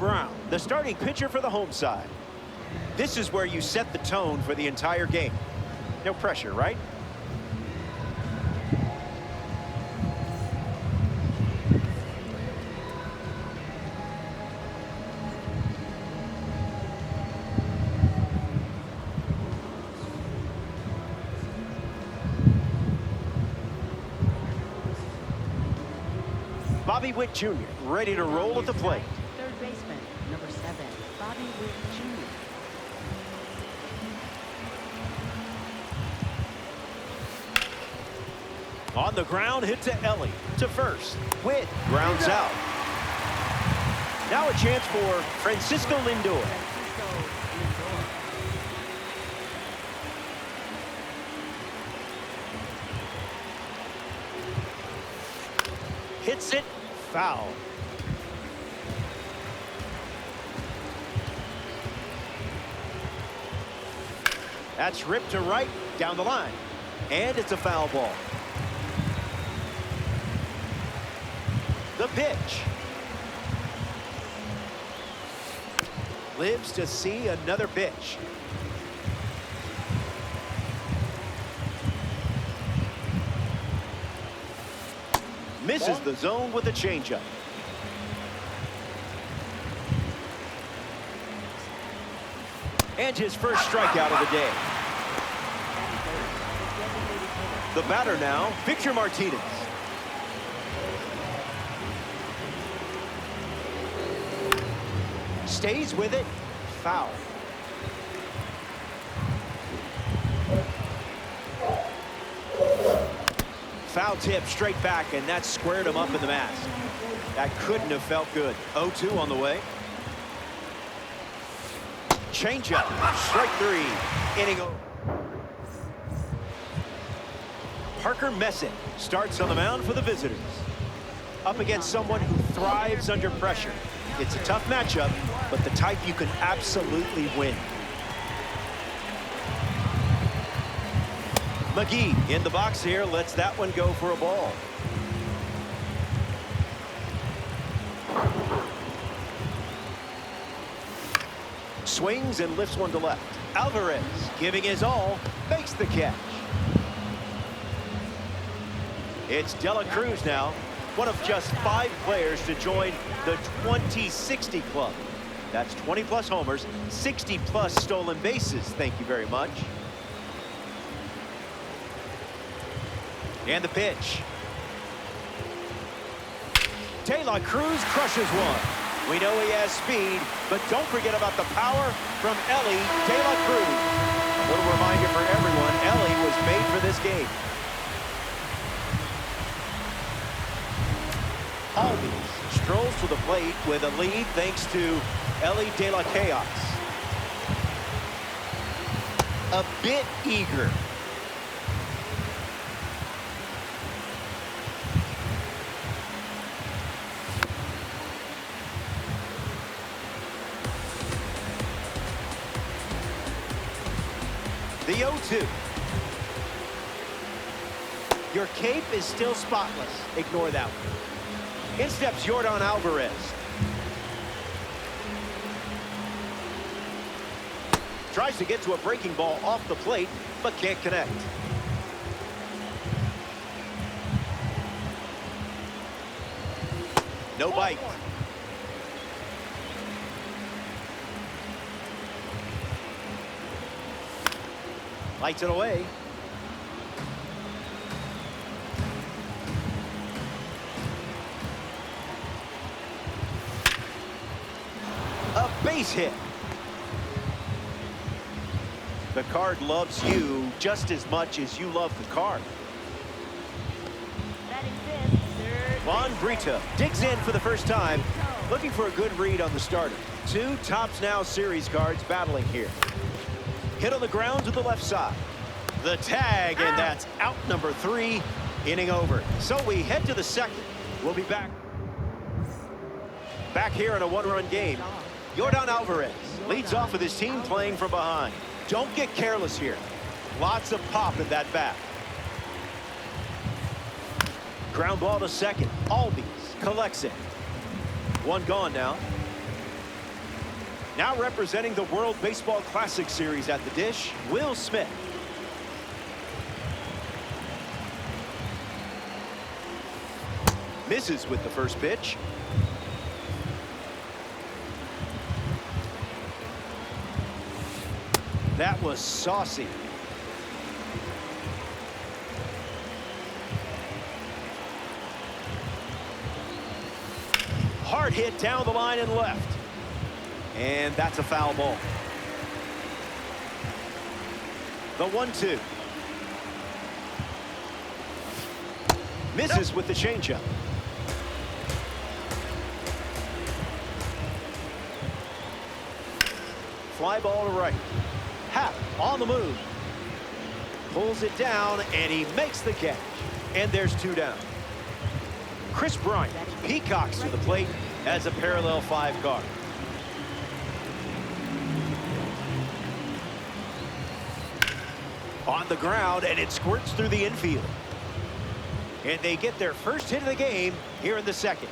Brown, the starting pitcher for the home side. This is where you set the tone for the entire game. No pressure, right? Bobby Witt Jr. ready to roll at the plate. Third baseman, number 7, Bobby Witt Jr. On the ground, hit to Ellie. To first. Witt grounds out. Now a chance for Francisco Lindor. Hits it. Foul. That's ripped to right, down the line. And it's a foul ball. The pitch. Lives to see another pitch. Misses the zone with a changeup. And his first strikeout of the day. The batter now, Victor Martinez. Stays with it. Foul. Foul tip straight back, and that squared him up in the mask. That couldn't have felt good. 0-2 on the way. Changeup. Strike 3. Inning over. Parker Messick starts on the mound for the visitors. Up against someone who thrives under pressure. It's a tough matchup, but the type you can absolutely win. McGee in the box here, lets that one go for a ball. Swings and lifts one to left. Alvarez giving his all, makes the catch. It's De La Cruz now, one of just 5 players to join the 20-60 club. That's 20+ homers, 60+ stolen bases. Thank you very much. And the pitch. De La Cruz crushes one. We know he has speed, but don't forget about the power from Ellie De La Cruz. A little reminder for everyone, Ellie was made for this game. Albies strolls to the plate with a lead thanks to Ellie De La Chaos. A bit eager. The 0-2. Your cape is still spotless. Ignore that one. In steps Yordan Alvarez. Tries to get to a breaking ball off the plate, but can't connect. No bite. Lights it away. A base hit. The card loves you just as much as you love the card. Juan Brito digs in for the first time, looking for a good read on the starter. 2 Tops Now series cards battling here. Hit on the ground to the left side. The tag, and that's out number 3. Inning over. So we head to the second. We'll be back here in a 1-run game. Yordan Alvarez leads off with his team playing from behind. Don't get careless here. Lots of pop in that bat. Ground ball to second. Albies collects it. One gone now. Now representing the World Baseball Classic Series at the dish, Will Smith. Misses with the first pitch. That was saucy. Hard hit down the line and left. And that's a foul ball. The 1-2. Misses with the changeup. Fly ball to right. Happ on the move. Pulls it down, and he makes the catch. And there's 2 down. Chris Bryant peacocks to the plate as a parallel 5 card. On the ground, and it squirts through the infield. And they get their first hit of the game here in the second.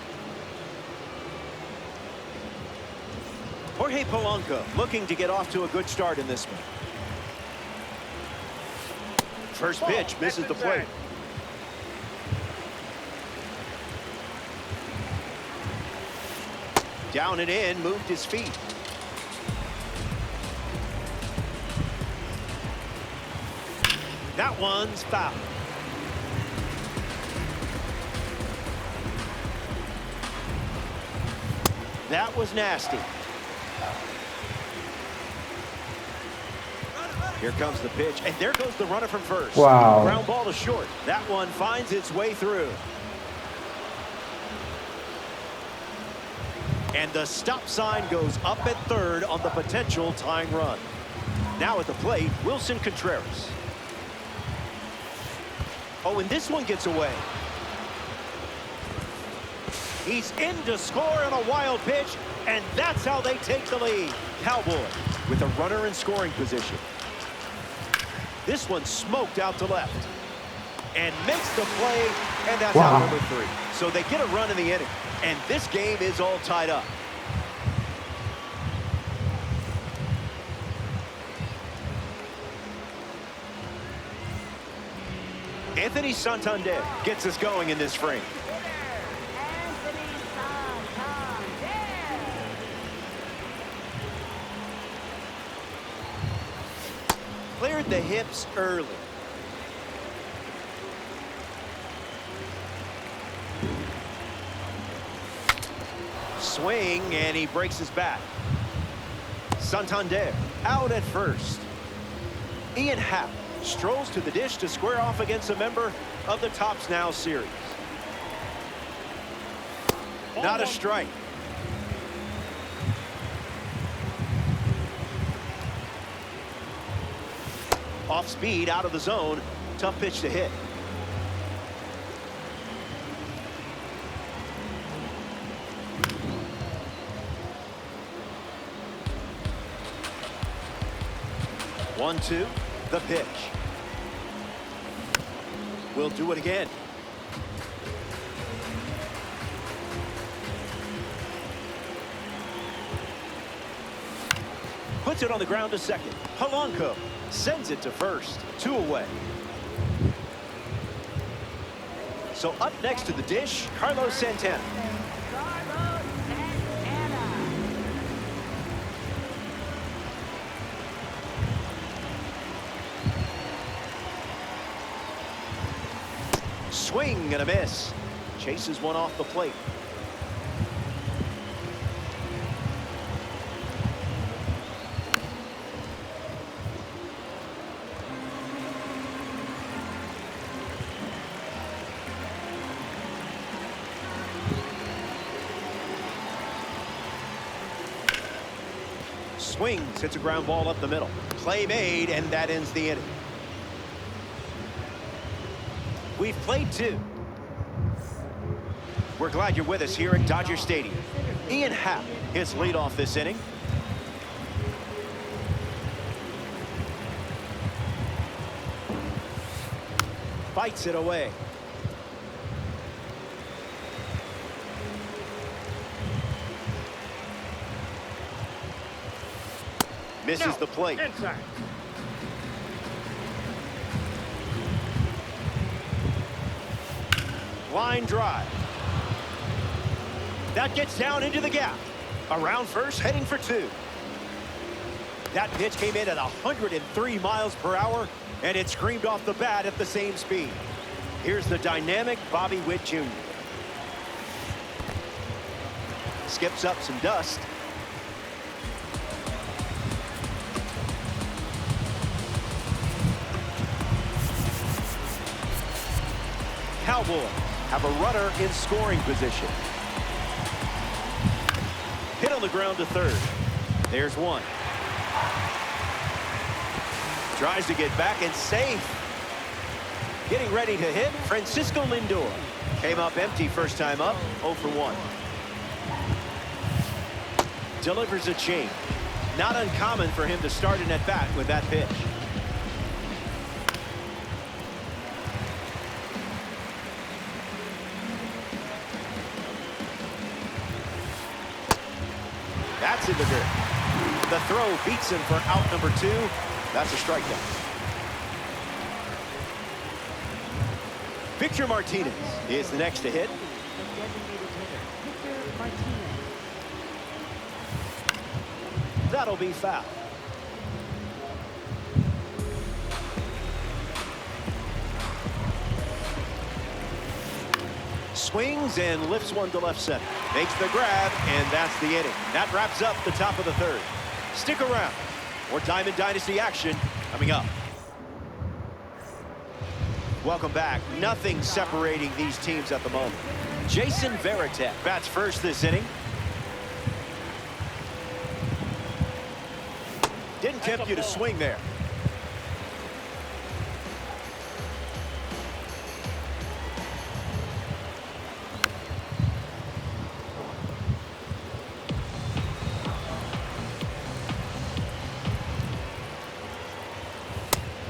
Jorge Polanco looking to get off to a good start in this one. First pitch misses the plate. Down and in, moved his feet. That one's foul. That was nasty. Here comes the pitch, and there goes the runner from first. Wow. Ground ball to short. That one finds its way through. And the stop sign goes up at third on the potential tying run. Now at the plate, Wilson Contreras. Oh, and this one gets away. He's in to score on a wild pitch, and that's how they take the lead. Cowboy with a runner in scoring position. This one smoked out to left and makes the play, and that's out number 3. So they get a run in the inning, and this game is all tied up. Anthony Santander gets us going in this frame. Cleared the hips early. Swing, and he breaks his bat. Santander out at first. Ian Happ strolls to the dish to square off against a member of the Tops Now series. Not a strike. Off speed, out of the zone. Tough pitch to hit. One, two, the pitch. We'll do it again. Puts it on the ground to second. Polanco sends it to first. 2 away. So up next to the dish, Carlos Santana. Swing and a miss. Chases one off the plate. Swings, hits a ground ball up the middle. Play made, and that ends the inning. We've played 2. We're glad you're with us here at Dodger Stadium. Ian Happ hits leadoff this inning. Fights it away. Misses the plate. Inside. Line drive. That gets down into the gap. Around first, heading for two. That pitch came in at 103 miles per hour, and it screamed off the bat at the same speed. Here's the dynamic Bobby Witt Jr. Skips up some dust. Cowboys have a runner in scoring position. Hit on the ground to third. There's one. Tries to get back and safe. Getting ready to hit, Francisco Lindor. Came up empty first time up, 0 for 1. Delivers a change. Not uncommon for him to start an at-bat with that pitch. That's in the dirt. The throw beats him for out number 2. That's a strikeout. Victor Martinez is the next to hit. The designated hitter, Victor Martinez. That'll be foul. Swings and lifts one to left center. Makes the grab, and that's the inning. That wraps up the top of the third. Stick around. More Diamond Dynasty action coming up. Welcome back. Nothing separating these teams at the moment. Jason Varitek bats first this inning. Didn't tempt you to swing there.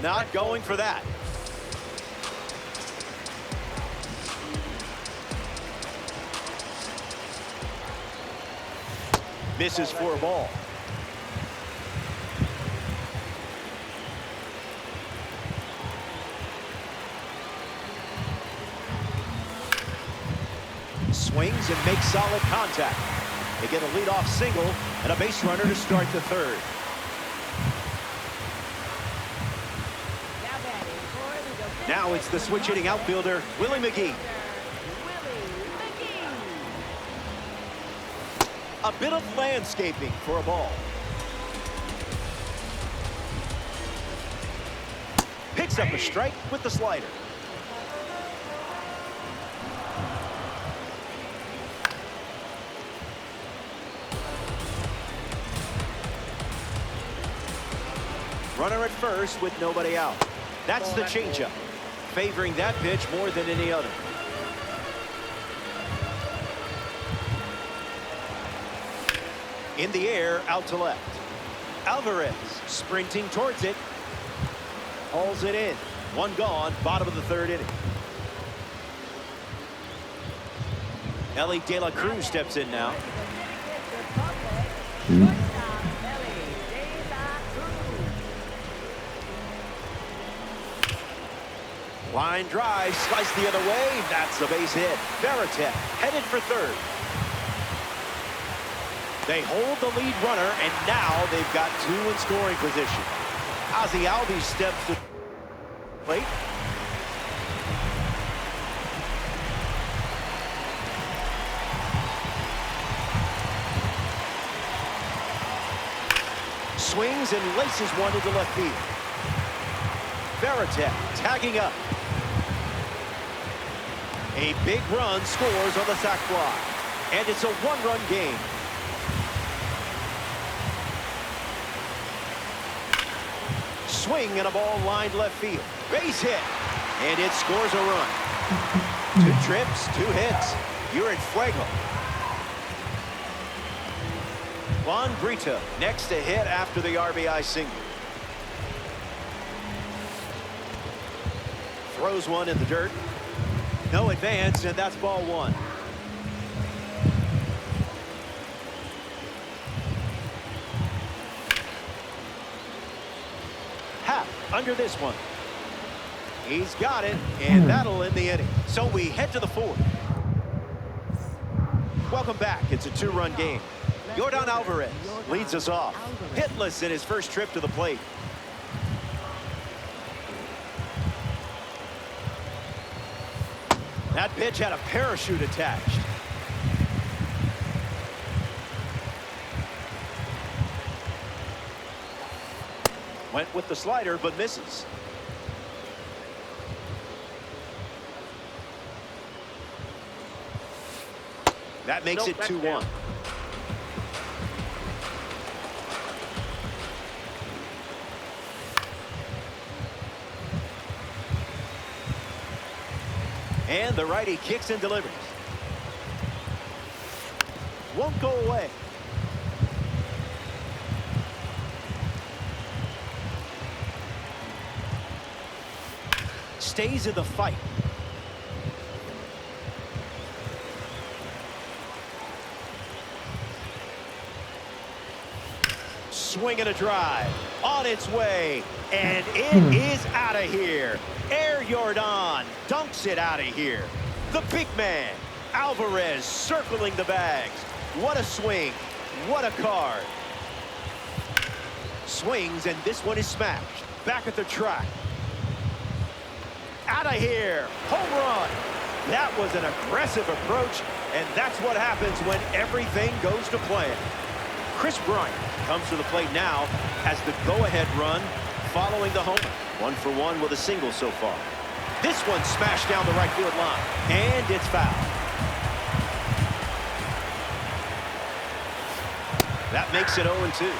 Not going for that. Misses for a ball. Swings and makes solid contact. They get a leadoff single and a base runner to start the third. Now it's the switch hitting outfielder, Willie McGee. A bit of landscaping for a ball. Picks up a strike with the slider. Runner at first with nobody out. That's the changeup, favoring that pitch more than any other. In the air, out to left. Alvarez sprinting towards it. Hauls it in. One gone, bottom of the third inning. Ellie De La Cruz steps in now. Line drive, sliced the other way. That's a base hit. Varitek headed for third. They hold the lead runner, and now they've got two in scoring position. Ozzie Albies steps to the plate. Swings and laces one into left field. Varitek tagging up. A big run scores on the sac fly, and it's a one-run game. Swing and a ball lined left field. Base hit, and it scores a run. 2 trips, 2 hits. You're in fuego. Juan Brito next to hit after the RBI single. Throws one in the dirt. No advance, and that's ball 1. under this one. He's got it, and that'll end the inning. So we head to the fourth. Welcome back. It's a 2-run game. Yordan Alvarez leads us off. Hitless in his first trip to the plate. That pitch had a parachute attached. Went with the slider, but misses. That makes it 2-1. And the righty kicks and delivers. Won't go away. Stays in the fight. Swing and a drive. On its way. And it is out of here. Air Yordan dunks it out of here. The big man, Alvarez, circling the bags. What a swing. What a card. Swings, and this one is smashed. Back at the track. Out of here. Home run. That was an aggressive approach, and that's what happens when everything goes to plan. Chris Bryant comes to the plate now as the go-ahead run following the homer. 1 for 1 with a single so far. This one smashed down the right field line, and it's foul. That makes it 0-2.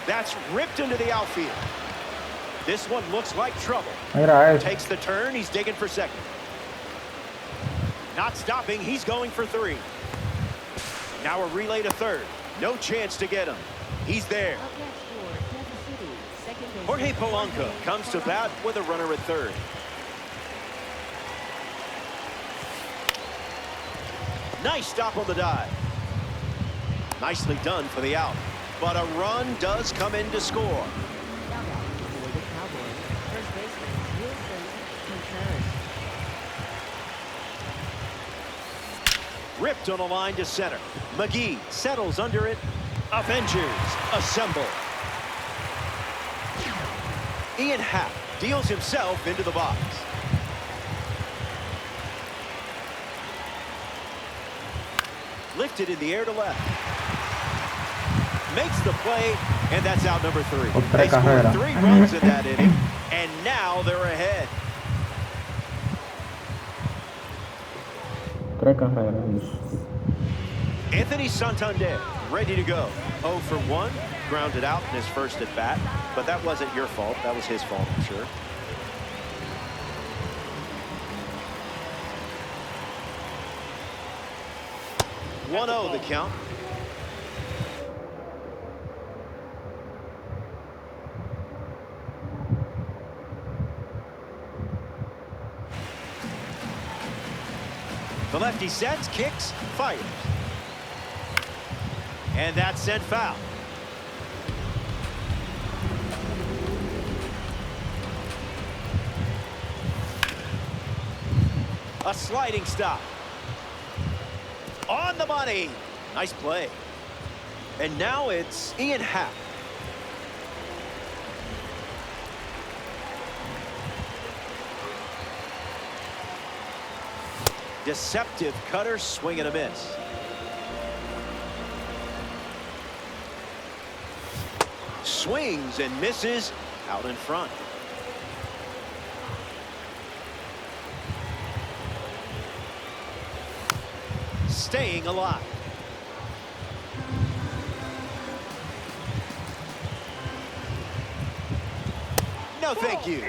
That's ripped into the outfield. This one looks like trouble. Takes the turn. He's digging for second. Not stopping. He's going for 3. Now a relay to third. No chance to get him. He's there. Jorge Polanco comes to bat with a runner at third. Nice stop on the dive. Nicely done for the out. But a run does come in to score. Ripped on a line to center. McGee settles under it. Avengers assemble. Ian Happ deals himself into the box. Lifted in the air to left. Makes the play, and that's out number 3. They scored 3 runs in that inning, and now they're ahead. Anthony Santander ready to go. 0 for 1, grounded out in his first at bat, but that wasn't your fault. That was his fault, I'm sure. (1-0) the count. The lefty sets, kicks, fires. And that's sent foul. A sliding stop. On the money. Nice play. And now it's Ian Happ. Deceptive cutter, swing and a miss. Swings and misses out in front. Staying alive. No, thank you.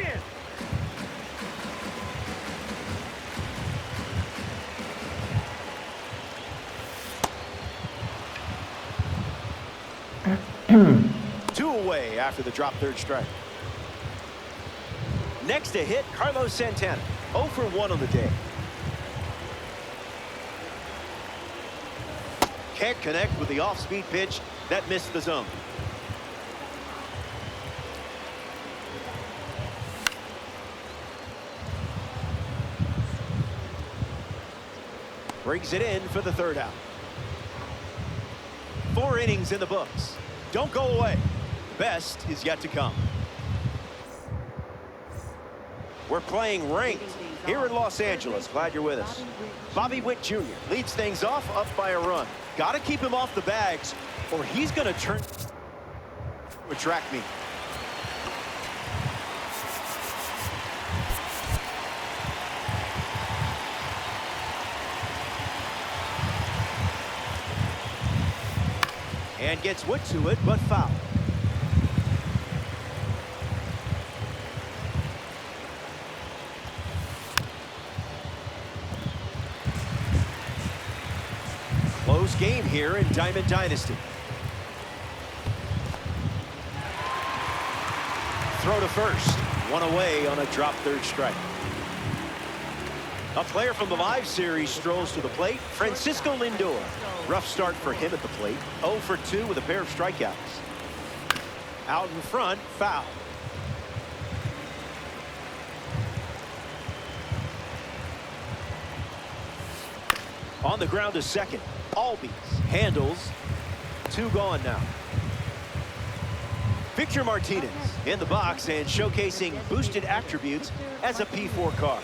Two away after the drop third strike. Next to hit, Carlos Santana. 0 for 1 on the day. Can't connect with the off-speed pitch that missed the zone. Brings it in for the third out. 4 innings in the books. Don't go away. The best is yet to come. We're playing ranked here in Los Angeles. Glad you're with us. Bobby Witt Jr. leads things off up by a run. Got to keep him off the bags or he's going to turn to track me. And gets Witt to it, but foul. Close game here in Diamond Dynasty. Throw to first. One away on a drop third strike. A player from the live series strolls to the plate. Francisco Lindor. Rough start for him at the plate. 0 for 2 with a pair of strikeouts. Out in front, foul. On the ground to second. Albies handles. 2 gone now. Victor Martinez in the box and showcasing boosted attributes as a P4 card.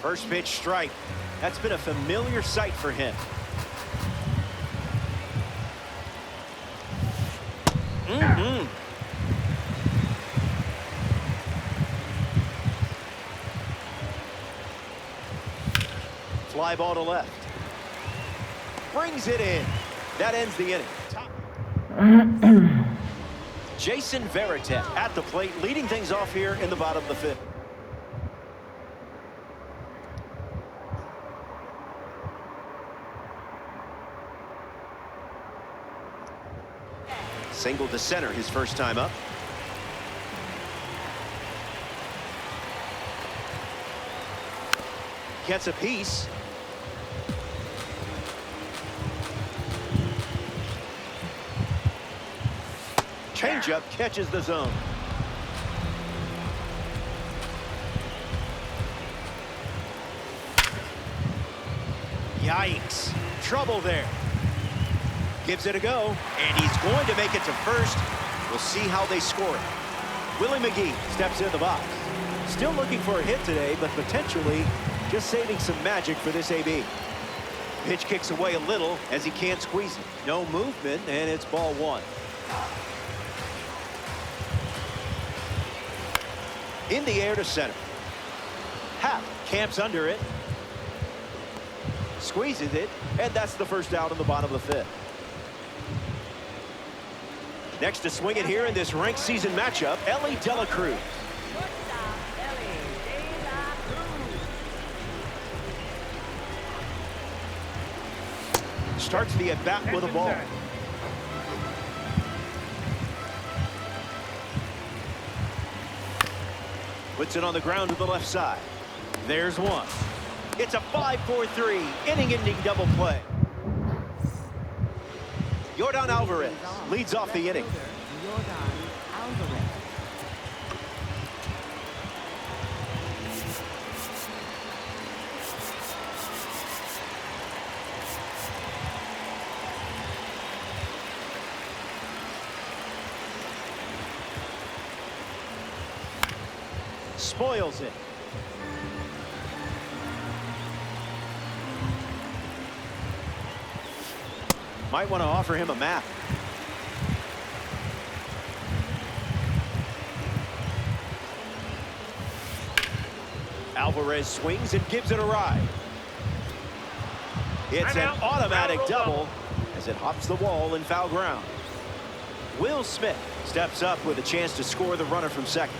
First pitch strike. That's been a familiar sight for him. Fly ball to left. Brings it in. That ends the inning. Jason Varitek at the plate, leading things off here in the bottom of the 5th. Single to center his first time up. Gets a piece. Changeup catches the zone. Yikes. Trouble there. Gives it a go, and he's going to make it to first. We'll see how they score it. Willie McGee steps in the box. Still looking for a hit today, but potentially just saving some magic for this AB. Pitch kicks away a little as he can't squeeze it. No movement, and it's ball 1. In the air to center. Happ camps under it. Squeezes it, and that's the first out in the bottom of the 5th. Next to swing it here in this ranked season matchup, Ellie De La Cruz. Starts the at-bat with a ball. Puts it on the ground to the left side. There's one. It's a 5-4-3 inning-ending double play. Yordan Alvarez leads off the inning. Yordan Alvarez. Spoils it. Might want to offer him a map. Alvarez swings and gives it a ride. It's an automatic double as it hops the wall in foul ground. Will Smith steps up with a chance to score the runner from second.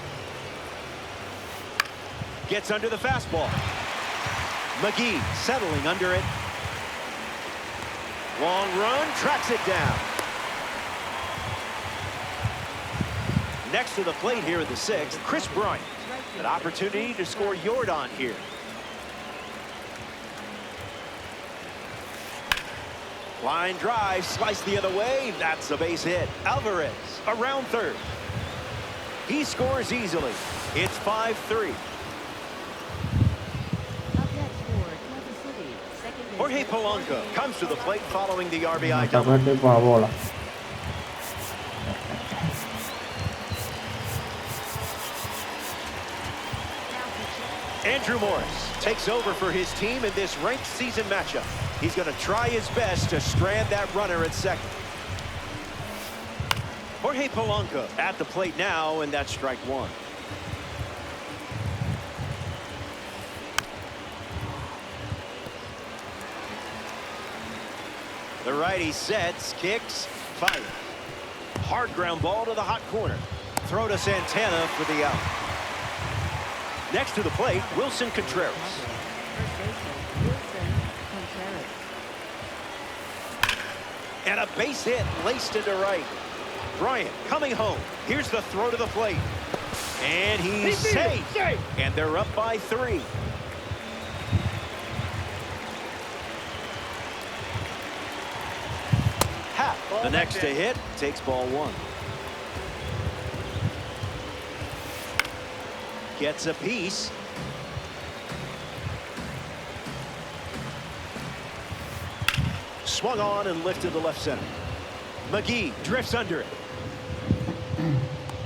Gets under the fastball. McGee settling under it. Long run, tracks it down. Next to the plate here in the 6th, Chris Bryant. An opportunity to score Yordan here. Line drive, slice the other way. That's a base hit. Alvarez around third. He scores easily. It's 5-3. Jorge Polanco comes to the plate following the RBI double. Andrew Morris takes over for his team in this ranked season matchup. He's going to try his best to strand that runner at second. Jorge Polanco at the plate now, and that's strike one. The righty sets, kicks, fires. Hard ground ball to the hot corner. Throw to Santana for the out. Next to the plate, Wilson Contreras. And a base hit laced into right. Bryant coming home. Here's the throw to the plate. And he's safe. And they're up by 3. The next to hit takes ball 1. Gets a piece. Swung on and lifted to left center. McGee drifts under it.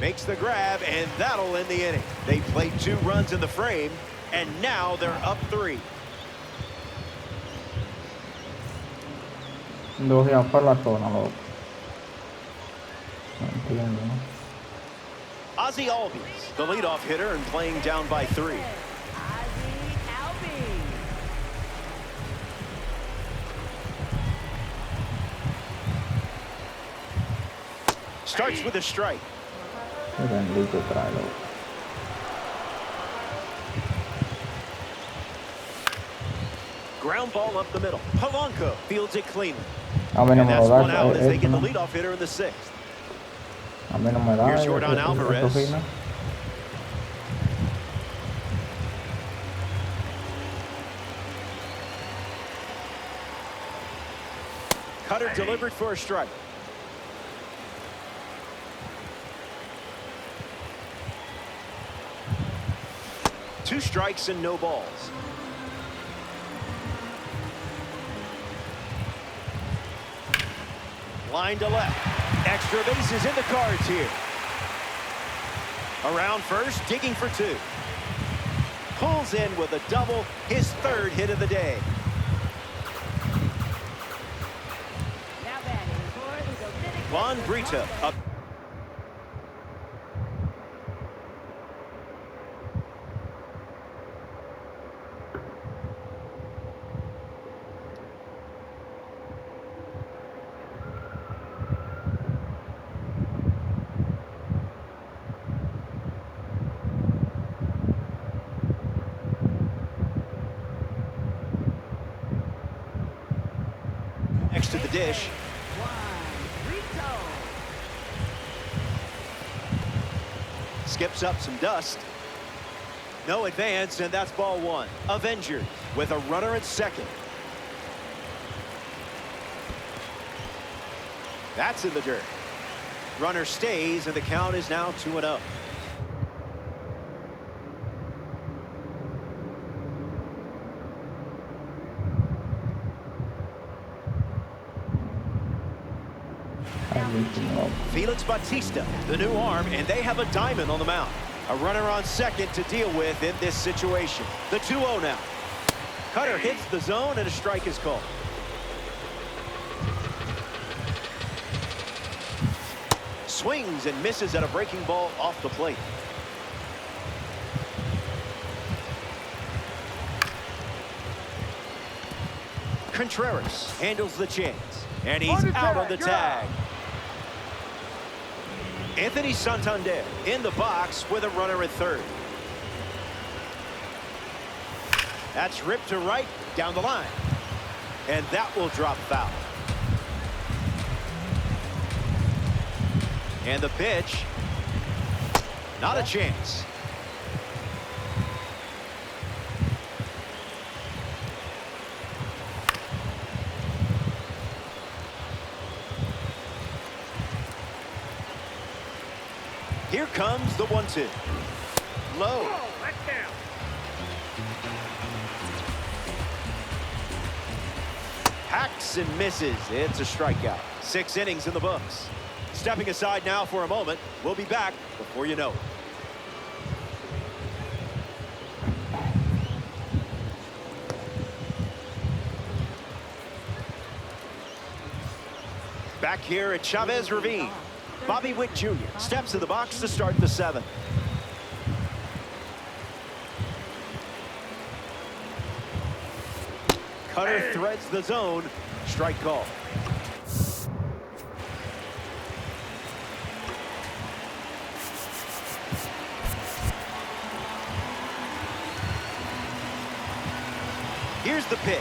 Makes the grab, and that'll end the inning. They played 2 runs in the frame, and now they're up 3. Ozzie Albies, the leadoff hitter, and playing down by 3. Starts with a strike. Ground ball up the middle. Polanco fields it cleanly. And that's one out as they get the leadoff hitter in the 6th. Here's Jordan Alvarez. Cutter delivered for a strike. Two strikes and no balls. Line to left. Extra bases in the cards here. Around first, digging for 2. Pulls in with a double, his 3rd hit of the day. Juan Brita up. Next to the dish. Skips up some dust. No advance, and that's ball 1. Avengers with a runner at second. That's in the dirt. Runner stays, and the count is now 2-0. Felix Bautista, the new arm, and they have a diamond on the mound. A runner on second to deal with in this situation. The 2-0 now. Cutter hits the zone, and a strike is called. Swings and misses at a breaking ball off the plate. Contreras handles the chance, and he's out on the tag. Anthony Santander in the box with a runner at third. That's ripped to right down the line, and that will drop foul. And the pitch, not a chance. Here comes the 1-2. Low. Hacks and misses. It's a strikeout. 6 innings in the books. Stepping aside now for a moment. We'll be back before you know it. Back here at Chavez Ravine, Bobby Witt Jr. steps to the box to start the 7th. Cutter threads the zone. Strike call. Here's the pitch.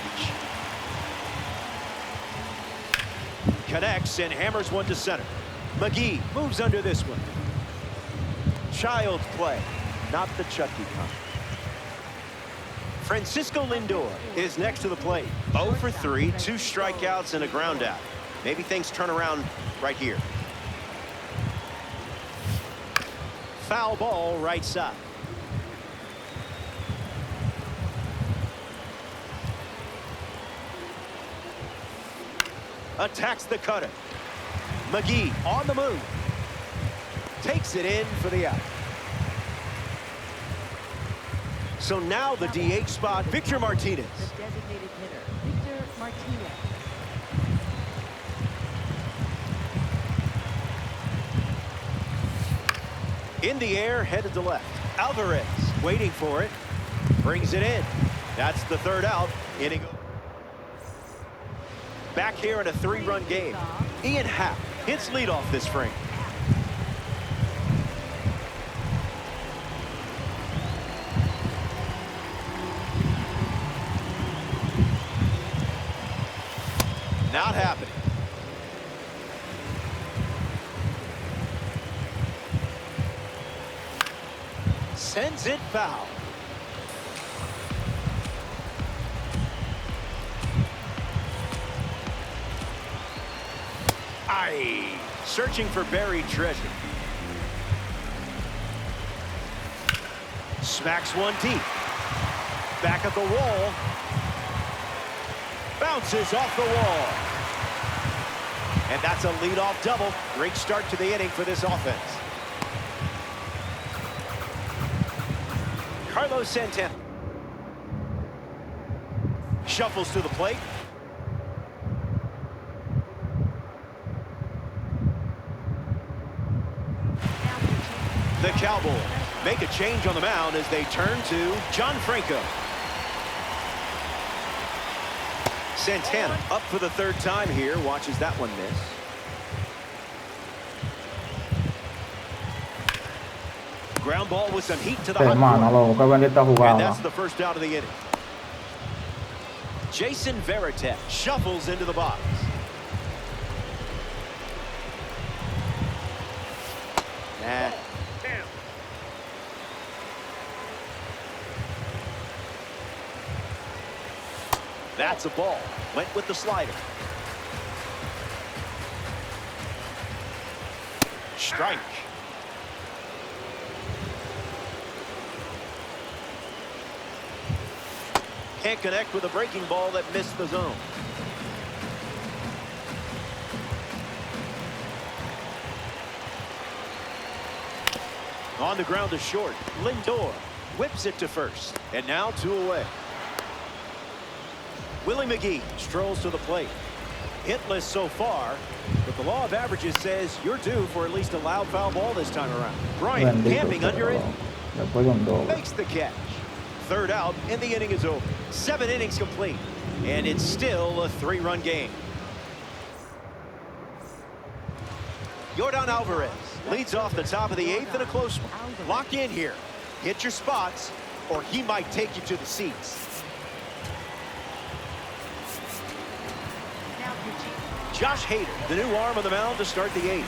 Connects and hammers one to center. McGee moves under this one. Child's play, not the Chucky kind. Francisco Lindor is next to the plate. 0 for 3, 2 strikeouts and a ground out. Maybe things turn around right here. Foul ball right side. Attacks the cutter. McGee on the move. Takes it in for the out. So now the DH spot, Victor Martinez. The designated hitter, Victor Martinez. In the air, headed to left. Alvarez waiting for it. Brings it in. That's the 3rd out. Inning. Back here in a 3-run game. Ian Happ hits leadoff this frame. Not happening. Sends it foul. Searching for buried treasure. Smacks one deep. Back at the wall. Bounces off the wall. And that's a leadoff double. Great start to the inning for this offense. Carlos Santana shuffles to the plate. The Cowboys make a change on the mound as they turn to John Franco. Santana up for the 3rd time here. Watches that one miss. Ground ball with some heat to the hot corner. And that's the 1st out of the inning. Jason Veritek shuffles into the box. That's a ball. Went with the slider. Strike. Can't connect with a breaking ball that missed the zone. On the ground to short. Lindor whips it to first. And now 2 away. Willie McGee strolls to the plate. Hitless so far, but the law of averages says you're due for at least a loud foul ball this time around. Bryant camping under it. Makes the catch. 3rd out, and the inning is over. 7 innings complete, and it's still a 3-run game. Yordan Alvarez leads off the top of the 8th in a close one. Lock in here. Hit your spots, or he might take you to the seats. Josh Hader, the new arm on the mound to start the 8th.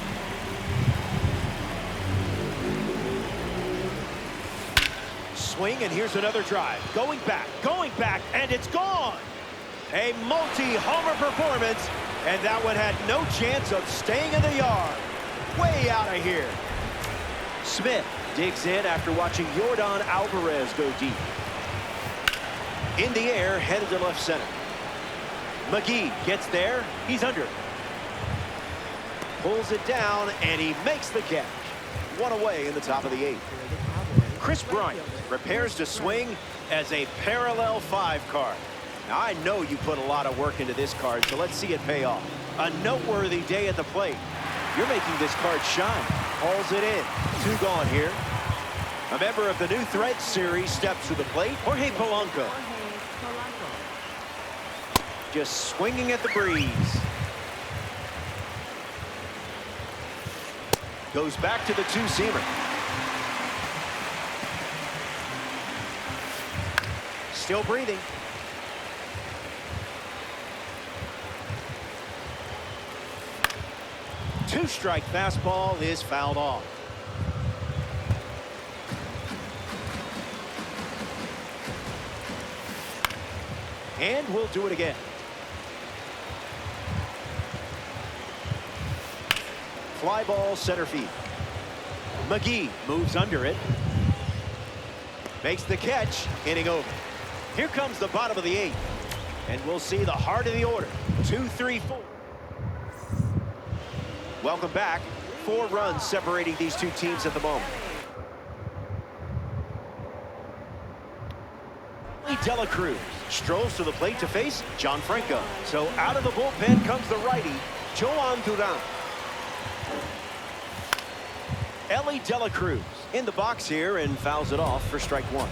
Swing, and here's another drive. Going back, and it's gone. A multi-homer performance, and that one had no chance of staying in the yard. Way out of here. Smith digs in after watching Yordan Alvarez go deep. In the air, headed to left center. McGee gets there. He's under. Pulls it down, and he makes the catch. One away in the top of the 8th. Chris Bryant prepares to swing as a parallel 5 card. Now, I know you put a lot of work into this card, so let's see it pay off. A noteworthy day at the plate. You're making this card shine. Hauls it in. 2 gone here. A member of the New Thread series steps to the plate. Jorge Polanco. Just swinging at the breeze. Goes back to the 2-seamer. Still breathing. Two-strike fastball is fouled off. And we'll do it again. Fly ball center field. McGee moves under it. Makes the catch. Inning over. Here comes the bottom of the 8th. And we'll see the heart of the order. 2, 3, 4. Welcome back. 4 runs separating these 2 teams at the moment. Dela Cruz strolls to the plate to face John Franco. So out of the bullpen comes the righty, Joan Duran. Ellie Dela Cruz in the box here and fouls it off for strike 1.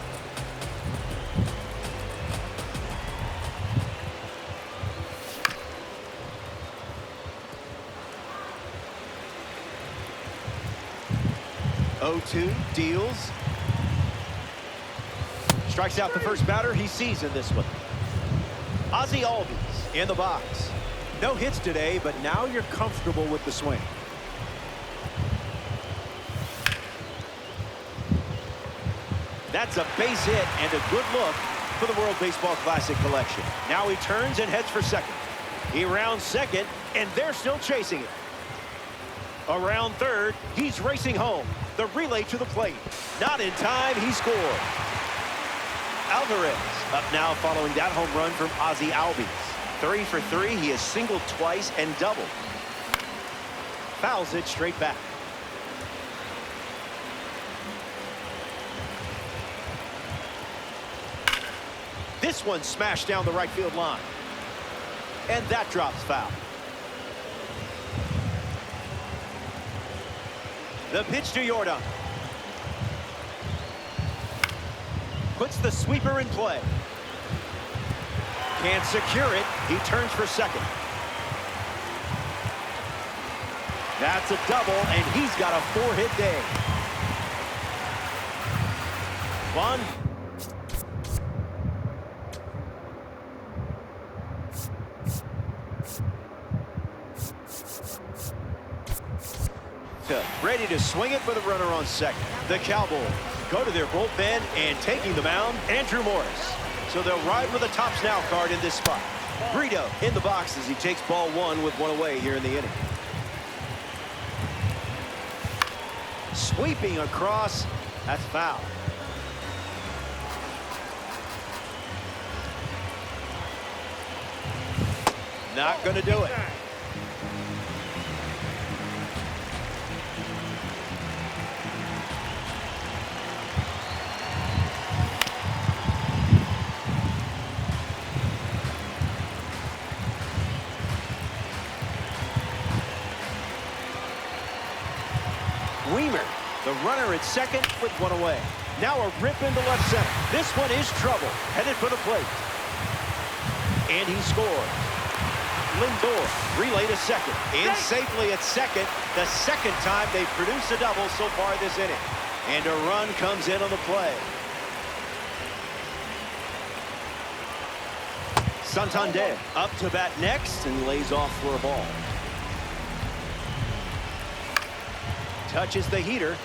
Oh-2 deals. Strikes out the first batter he sees in this one. Ozzie Albies in the box. No hits today, but now you're comfortable with the swing. That's a base hit and a good look for the World Baseball Classic collection. Now he turns and heads for second. He rounds second, and they're still chasing it. Around third, he's racing home. The relay to the plate. Not in time, he scored. Alvarez up now following that home run from Ozzie Albies. 3 for 3, he has singled twice and doubled. Fouls it straight back. This one smashed down the right field line. And that drops foul. The pitch to Yordan. Puts the sweeper in play. Can't secure it. He turns for second. That's a double, and he's got a 4-hit day. 1. Ready to swing it for the runner on second. The Cowboys go to their bullpen and taking the mound, Andrew Morris. So they'll ride with a tops now card in this spot. Brito in the box as he takes ball 1 with 1 away here in the inning. Sweeping across. That's foul. Not going to do it. The runner at second with 1 away. Now a rip into left center. This one is trouble. Headed for the plate. And he scores. Lindor relay to second. In safely at second. The second time they've produced a double so far this inning. And a run comes in on the play. Santander up to bat next and lays off for a ball. Touches the heater.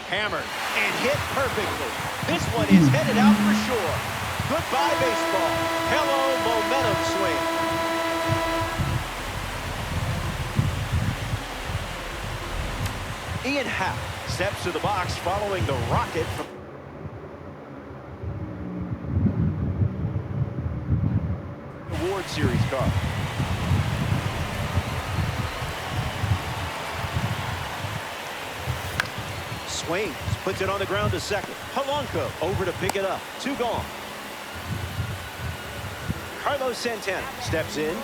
Hammered and hit perfectly. This one is headed out for sure. Goodbye, baseball. Hello, momentum swing. Ian Happ steps to the box following the rocket from the World Series card. Swings, puts it on the ground to second. Polanco over to pick it up. 2 gone. Carlos Santana steps in.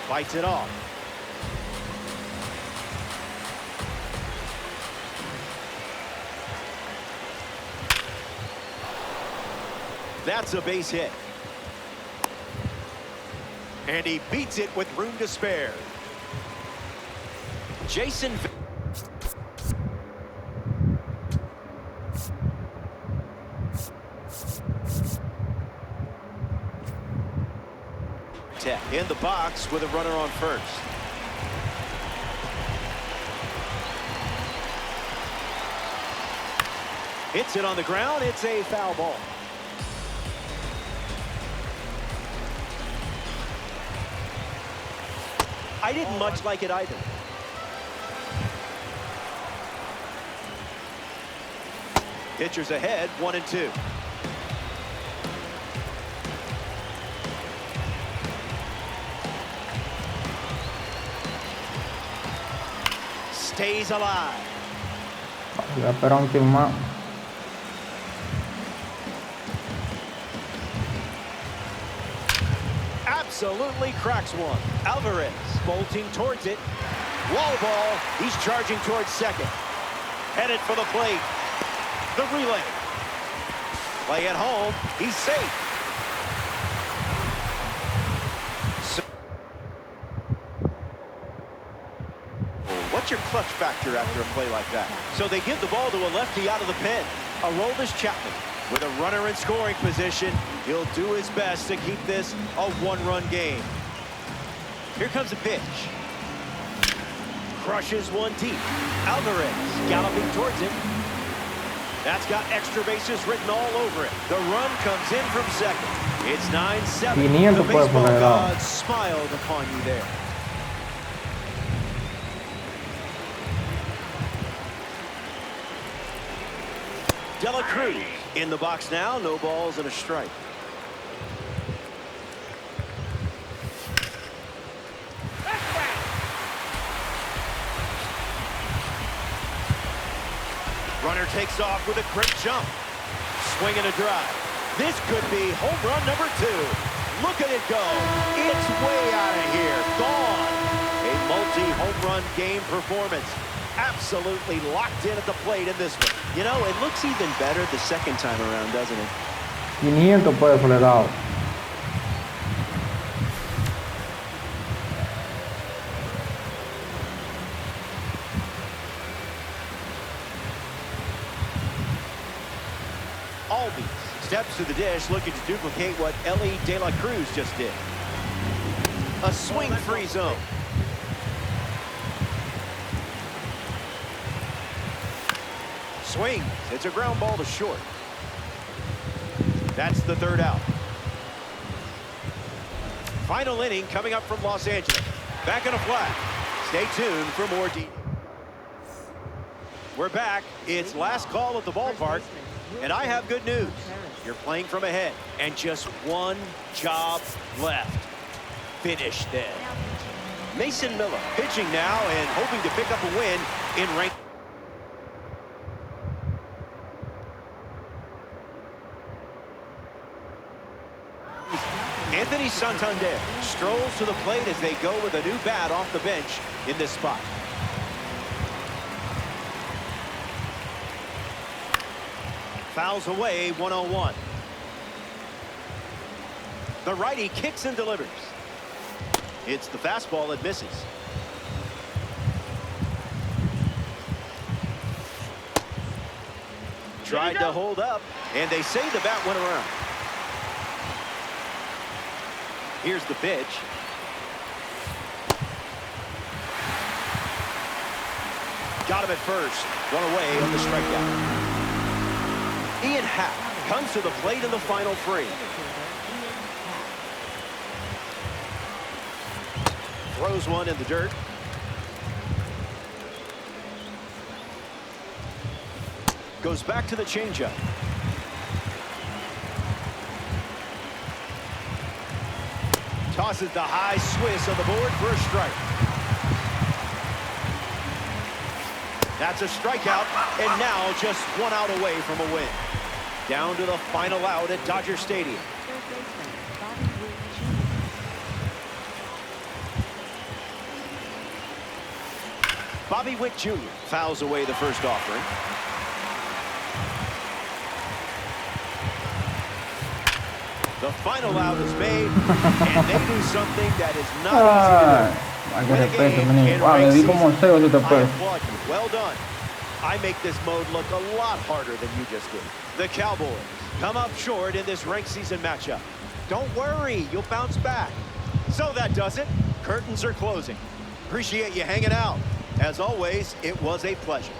Fights it off. That's a base hit. And he beats it with room to spare. Jason. In the box with a runner on first. Hits it on the ground. It's a foul ball. I didn't much like it either. Pitchers ahead, 1-2. Stays alive. Voy a esperar un chin más. Absolutely cracks one. Alvarez bolting towards it. Wall ball. He's charging towards second. Headed for the plate. The relay. Play at home. He's safe. What's your clutch factor after a play like that? So they give the ball to a lefty out of the pen. Aroldis Chapman with a runner in scoring position. He'll do his best to keep this a one-run game. Here comes a pitch. Crushes one deep. Alvarez galloping towards it. That's got extra bases written all over it. The run comes in from second. It's 9-7. The baseball gods smiled upon you there. De La Cruz in the box now. No balls and a strike. Runner takes off with a great jump. Swing and a drive. This could be home run number 2. Look at it go. It's way out of here. Gone. A multi-home run game performance. Absolutely locked in at the plate in this one. You know, it looks even better the second time around, doesn't it? 500 por acelerado. Albies steps to the dish, looking to duplicate what Ellie De La Cruz just did. A swing-free zone. Swings. It's a ground ball to short. That's the 3rd out. Final inning coming up from Los Angeles. Back in a flat. Stay tuned for more deep. We're back. It's last call at the ballpark. And I have good news. You're playing from ahead. And just one job left. Finish then. Mason Miller pitching now and hoping to pick up a win in rank. Anthony Santander strolls to the plate as they go with a new bat off the bench in this spot. Fouls away, 1-0-1. The righty kicks and delivers. It's the fastball that misses. Tried to hold up, and they say the bat went around. Here's the pitch. got him at first. One away on the strikeout. Ian Happ comes to the plate in the final three. Throws one in the dirt. Goes back to the changeup. Tosses the high Swiss on the board for a strike. That's a strikeout, and now just one out away from a win. Down to the final out at Dodger Stadium. Bobby Witt Jr. fouls away the first offering. The final out is made, and they do something that is not easy to do. Wow, le di como 6 de después. Well done. I make this mode look a lot harder than you just did. The Cowboys come up short in this ranked season matchup. Don't worry, you'll bounce back. So that does it. Curtains are closing. Appreciate you hanging out. As always, it was a pleasure.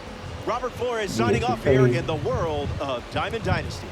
Robert Flores signing off here in the world of Diamond Dynasty.